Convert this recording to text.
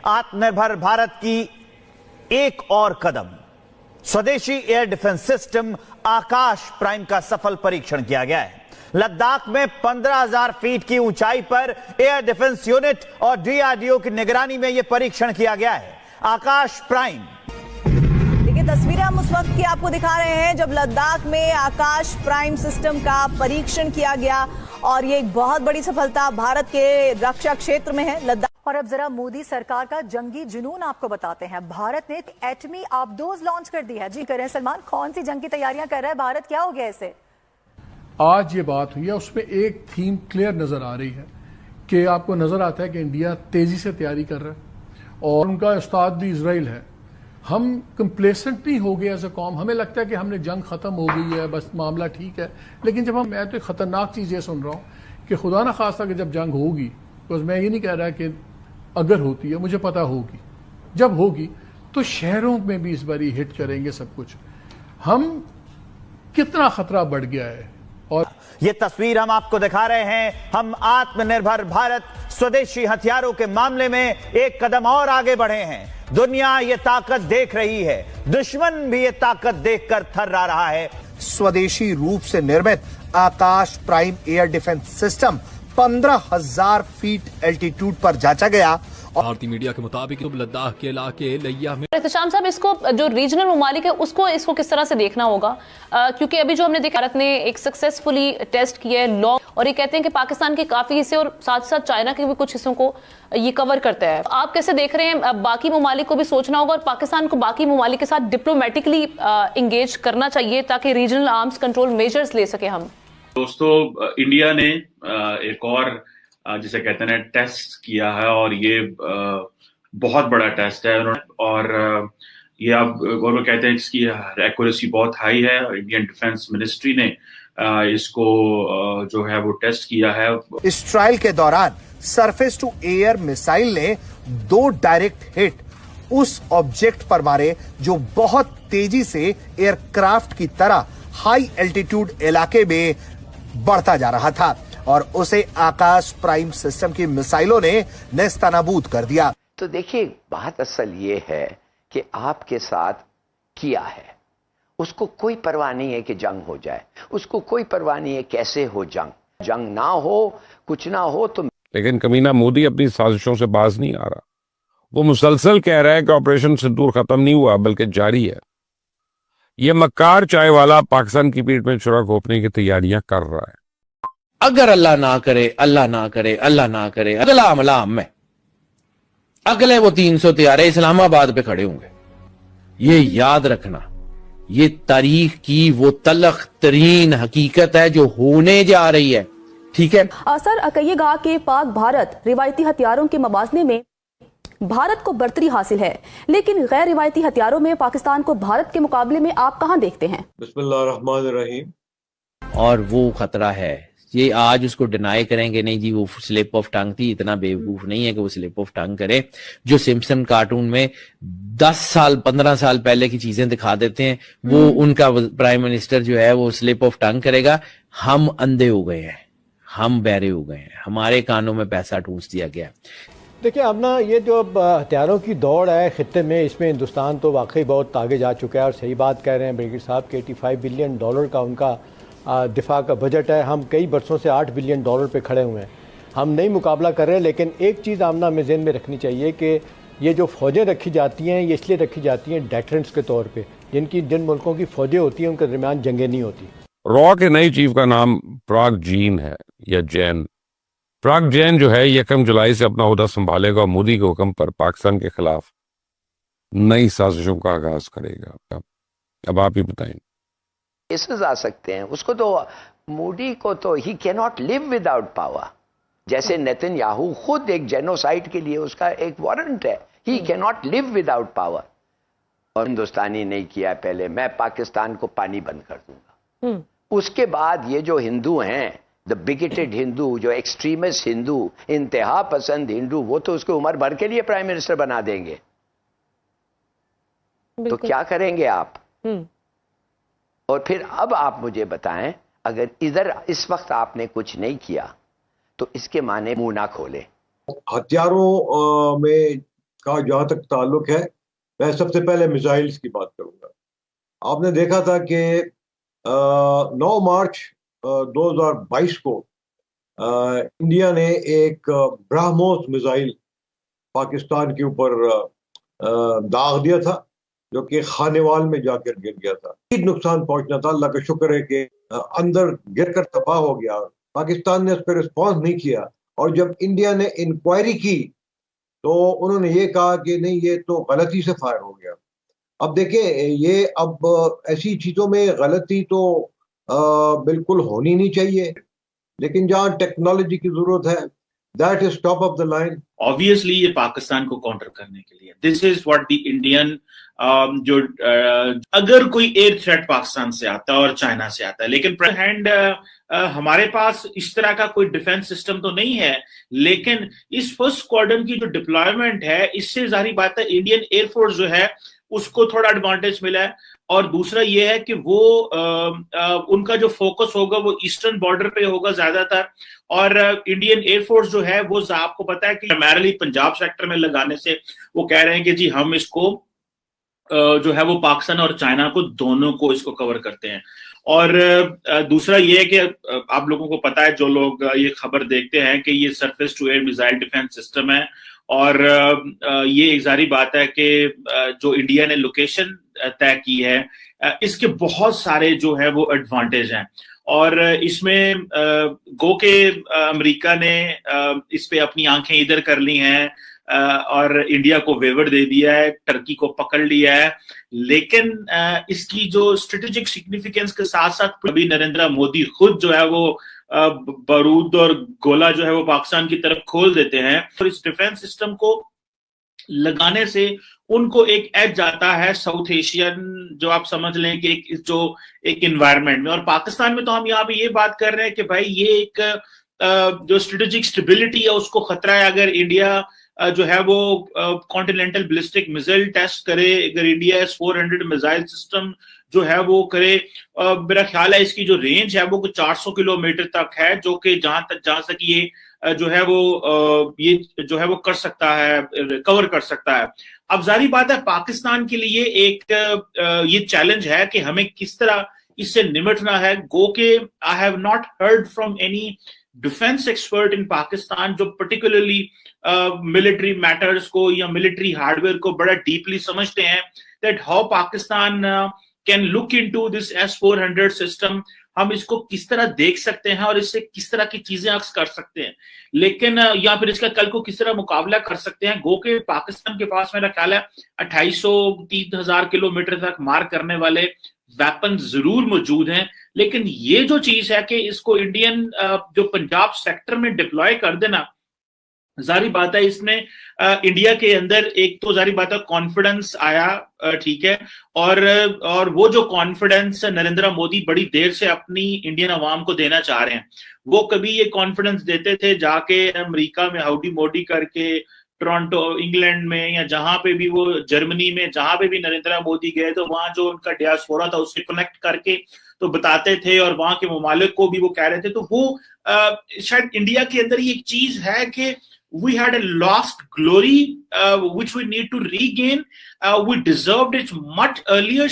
आत्मनिर्भर भारत की एक और कदम। स्वदेशी एयर डिफेंस सिस्टम आकाश प्राइम का सफल परीक्षण किया गया है। लद्दाख में 15,000 फीट की ऊंचाई पर एयर डिफेंस यूनिट और डीआरडीओ की निगरानी में यह परीक्षण किया गया है। आकाश प्राइम। देखिए तस्वीरें हम उस वक्त की आपको दिखा रहे हैं जब लद्दाख में आकाश प्राइम सिस्टम का परीक्षण किया गया और ये एक बहुत बड़ी सफलता भारत के रक्षा क्षेत्र में है लद्दाख। और अब जरा मोदी सरकार का जंगी जुनून आपको बताते हैं। भारत ने एटमी आबदोज लॉन्च कर दी है। जी करें सलमान, कौन सी जंग की तैयारियां कर रहा है भारत, क्या हो गया इसे? आज ये बात हुई है, उसमें एक थीम क्लियर नजर आ रही है कि आपको नजर आता है कि इंडिया तेजी से तैयारी कर रहा है और उनका उस्ताद भी इजराइल है। हम कंप्लेसेंट नहीं हो गए एज अ कौम। हमें लगता है कि हमने जंग खत्म हो गई है, बस मामला ठीक है। लेकिन जब मैं तो खतरनाक चीज ये सुन रहा हूं कि खुदा ना खास्ता कि जब जंग होगी, तो मैं ये नहीं कह रहा कि अगर होती है, मुझे पता होगी, जब होगी तो शहरों में भी इस बारी हिट करेंगे सब कुछ। हम कितना खतरा बढ़ गया है। और ये तस्वीर हम आपको दिखा रहे हैं। हम आत्मनिर्भर भारत स्वदेशी हथियारों के मामले में एक कदम और आगे बढ़े हैं। दुनिया ये ताकत देख रही है, दुश्मन भी ये ताकत देखकर थर्रा रहा है। स्वदेशी रूप से निर्मित Akash prime air defence system 15,000 feet altitude पर जांचा गया। भारतीय मीडिया के मुताबिक लद्दाख के इलाके लिया में एहतशाम साहब, इसको जो रीजनल ममालिक है इसको किस तरह से देखना होगा? क्योंकि अभी जो हमने देखा, भारत ने एक सक्सेसफुली टेस्ट किया है लॉ, और ये कहते हैं कि पाकिस्तान के काफी हिस्से और साथ साथ चाइना के भी कुछ हिस्सों को ये कवर करता है। आप कैसे देख रहे हैं? बाकी ममालिक को भी सोचना होगा और पाकिस्तान को बाकी ममालिक के साथ डिप्लोमेटिकली इंगेज करना चाहिए ताकि रीजनल आर्म्स कंट्रोल मेजर्स ले सके हम। दोस्तों, इंडिया ने एक और जिसे कहते हैं टेस्ट किया है और ये बहुत बड़ा टेस्ट है और ये आप गौरव कहते हैं इसकी एक्यूरेसी बहुत हाई है। इंडियन डिफेंस मिनिस्ट्री ने इसको जो है वो टेस्ट किया है। इस ट्रायल के दौरान सरफेस टू एयर मिसाइल ने 2 डायरेक्ट हिट उस ऑब्जेक्ट पर मारे जो बहुत तेजी से एयरक्राफ्ट की तरह हाई एल्टीट्यूड इलाके में बढ़ता जा रहा था और उसे आकाश प्राइम सिस्टम की मिसाइलों ने नेस्तनाबूद कर दिया। तो देखिए, बात असल ये है कि आपके साथ किया है, उसको कोई परवाह नहीं है कि जंग हो जाए, उसको कोई परवाह नहीं है कैसे हो जंग ना हो, कुछ ना हो तो। लेकिन कमीना मोदी अपनी साजिशों से बाज नहीं आ रहा। वो मुसलसल कह रहा है कि ऑपरेशन सिंदूर खत्म नहीं हुआ बल्कि जारी है। ये मक्कार चाय वाला पाकिस्तान की पीठ में छुरा घोंपने की तैयारियां कर रहा है। अगर अल्लाह ना करे, अल्लाह ना करे, अल्लाह ना करे, अगला हमला हम में, अगले वो 300 तैयारे इस्लामाबाद पे खड़े होंगे। ये याद रखना, ये तारीख की वो तलख तरीन हकीकत है जो होने जा रही है। ठीक है सर, कहिएगा कि पाक भारत रिवायती हथियारों के मवाजने में भारत को बढ़तरी हासिल है, लेकिन गैर रिवायती हथियारों में पाकिस्तान को भारत के मुकाबले में आप कहां देखते हैं? बिस्मिल्लाहिर्रहमानिर्रहीम। और वो खतरा है, ये आज उसको डिनाई करेंगे नहीं जी वो स्लिप ऑफ टंग थी, इतना बेवकूफ नहीं है कि वो स्लिप ऑफ टंग करे। जो सिम्पसन कार्टून में 10 साल 15 साल पहले की चीजें दिखा देते हैं, वो उनका प्राइम मिनिस्टर जो है वो स्लिप ऑफ टंग करेगा। हम अंधे हो गए हैं, हम बहरे हो गए हैं, हमारे कानों में पैसा ठूस दिया गया। देखिए, अब ना ये जो हथियारों की दौड़ है खित्ते में, इसमें हिंदुस्तान तो वाकई बहुत आगे जा चुका है और सही बात कह रहे हैं ब्रिगेड साहब के। $85 बिलियन का उनका दिफा का बजट है। हम कई बरसों से $8 बिलियन पे खड़े हुए हैं। हम नहीं मुकाबला कर रहे हैं, लेकिन एक चीज़ आमना हमें ज़हन में रखनी चाहिए कि ये जो फ़ौजें रखी जाती हैं ये इसलिए रखी जाती हैं डेटरेंट्स के तौर पे। जिन मुल्कों की फ़ौजें होती हैं उनके दरमियान जंगें नहीं होती। रॉ के नई चीफ का नाम प्राग जीन है या जैन। प्राग जैन जो है 1 जुलाई से अपना ओहदा संभालेगा और मोदी के हुक्म पर पाकिस्तान के खिलाफ नई साजिशों का आगाज करेगा। अब आप ही बताएं। केसेस आ सकते हैं, उसको तो मोदी को तो he can not live without power. जैसे नेतन्याहू खुद एक जेनोसाइड के लिए उसका एक वारंट है, he can not live without power. और हिंदुस्तानी नहीं किया पहले, मैं पाकिस्तान को पानी बंद कर दूंगा। उसके बाद ये जो हिंदू हैं, द बिगेटेड हिंदू, जो एक्सट्रीमिस्ट हिंदू, इंतहा पसंद हिंदू, वो तो उसको उम्र भर के लिए प्राइम मिनिस्टर बना देंगे। तो क्या करेंगे आप? और फिर अब आप मुझे बताएं, अगर इधर इस वक्त आपने कुछ नहीं किया तो इसके माने मुंह ना खोले। हथियारों में का जहां तक ताल्लुक है, मैं सबसे पहले मिसाइल्स की बात करूंगा। आपने देखा था कि 9 मार्च 2022 को इंडिया ने एक ब्रह्मोस मिसाइल पाकिस्तान के ऊपर दाग दिया था, जो कि खानेवाल में जाकर गिर गया था। नुकसान पहुंचना था, अल्लाह का शुक्र है कि अंदर गिरकर तबाह हो गया। पाकिस्तान ने उस पर रिस्पॉन्स नहीं किया, और जब इंडिया ने इंक्वायरी की तो उन्होंने ये कहा कि नहीं, ये तो गलती से फायर हो गया। अब देखें, ये अब ऐसी चीजों में गलती तो बिल्कुल होनी नहीं चाहिए, लेकिन जहां टेक्नोलॉजी की जरूरत है, that is top of the line. Obviously ये पाकिस्तान को काउंटर करने के लिए, this is what the Indian जो अगर कोई एयर थ्रेट पाकिस्तान से आता है और चाइना से आता है, लेकिन हैंड हमारे पास इस तरह का कोई डिफेंस सिस्टम तो नहीं है, लेकिन इस फर्स्ट स्क्वाड्रन की जो डिप्लॉयमेंट है, इससे जाहिर बात है इंडियन एयरफोर्स जो है उसको थोड़ा एडवांटेज मिला है। और दूसरा ये है कि वो उनका जो फोकस होगा वो ईस्टर्न बॉर्डर पे होगा ज्यादातर, और इंडियन एयरफोर्स जो है वो आपको पता है कि प्राइमरली पंजाब सेक्टर में लगाने से वो कह रहे हैं कि जी हम इसको जो है वो पाकिस्तान और चाइना को दोनों को इसको कवर करते हैं। और दूसरा ये है कि आप लोगों को पता है, जो लोग ये खबर देखते हैं, कि ये surface to air missile defence system है, और ये एक जारी बात है कि जो इंडिया ने लोकेशन तय की है, इसके बहुत सारे जो है वो एडवांटेज हैं। और इसमें गो के अमेरिका ने इस पे अपनी आंखें इधर कर ली हैं और इंडिया को वेवर दे दिया है, टर्की को पकड़ लिया है, लेकिन इसकी जो स्ट्रेटेजिक सिग्निफिकेंस के साथ साथ अभी नरेंद्र मोदी खुद जो है वो बारूद और गोला जो है वो पाकिस्तान की तरफ खोल देते हैं। और इस डिफेंस सिस्टम को लगाने से उनको एक एज आता है साउथ एशियन, जो आप समझ लें कि एक इन्वायरमेंट में। और पाकिस्तान में तो हम यहाँ पे ये बात कर रहे हैं कि भाई ये एक जो स्ट्रेटेजिक स्टेबिलिटी है उसको खतरा है। अगर इंडिया जो है वो कॉन्टिनेंटल बैलिस्टिक मिसाइल टेस्ट करे, अगर इंडिया S-400 मिसाइल सिस्टम जो है वो करे, मेरा ख्याल है इसकी जो रेंज है वो कुछ 400 किलोमीटर तक है, जो कि जहां तक ये जो है वो ये जो है वो कर सकता है, कवर कर सकता है। अब जारी बात है पाकिस्तान के लिए एक ये चैलेंज है कि हमें किस तरह इससे निपटना है। गो के I have not heard from any defence expert in Pakistan जो पर्टिकुलरली मिलिट्री मैटर्स को या मिलिट्री हार्डवेयर को बड़ा डीपली समझते हैं, that how Pakistan can look into this S-400 system, हम इसको किस तरह देख सकते हैं और इससे किस तरह की चीजें अक्स कर सकते हैं, लेकिन या फिर इसका कल को किस तरह मुकाबला कर सकते हैं। गो के पाकिस्तान के पास मेरा ख्याल है 2800-3000 किलोमीटर तक मार करने वाले वेपन जरूर मौजूद हैं, लेकिन ये जो चीज है कि इसको इंडियन जो पंजाब सेक्टर में डिप्लॉय कर देना, जारी बात है इसमें इंडिया के अंदर एक तो जारी बात है कॉन्फिडेंस आया, ठीक है, और वो जो कॉन्फिडेंस नरेंद्र मोदी बड़ी देर से अपनी इंडियन अवाम को देना चाह रहे हैं। वो कभी ये कॉन्फिडेंस देते थे जाके अमेरिका में हाउडी मोडी करके, टोरंटो इंग्लैंड में, या जहां पे भी वो जर्मनी में, जहां पे भी नरेंद्र मोदी गए तो वहां जो उनका डियास्पोरा था उससे कनेक्ट करके तो बताते थे, और वहां के ममालिक को भी वो कह रहे थे। तो वो शायद इंडिया के अंदर ये एक चीज है कि we had a lost glory which we need to regain. We deserved it much earlier.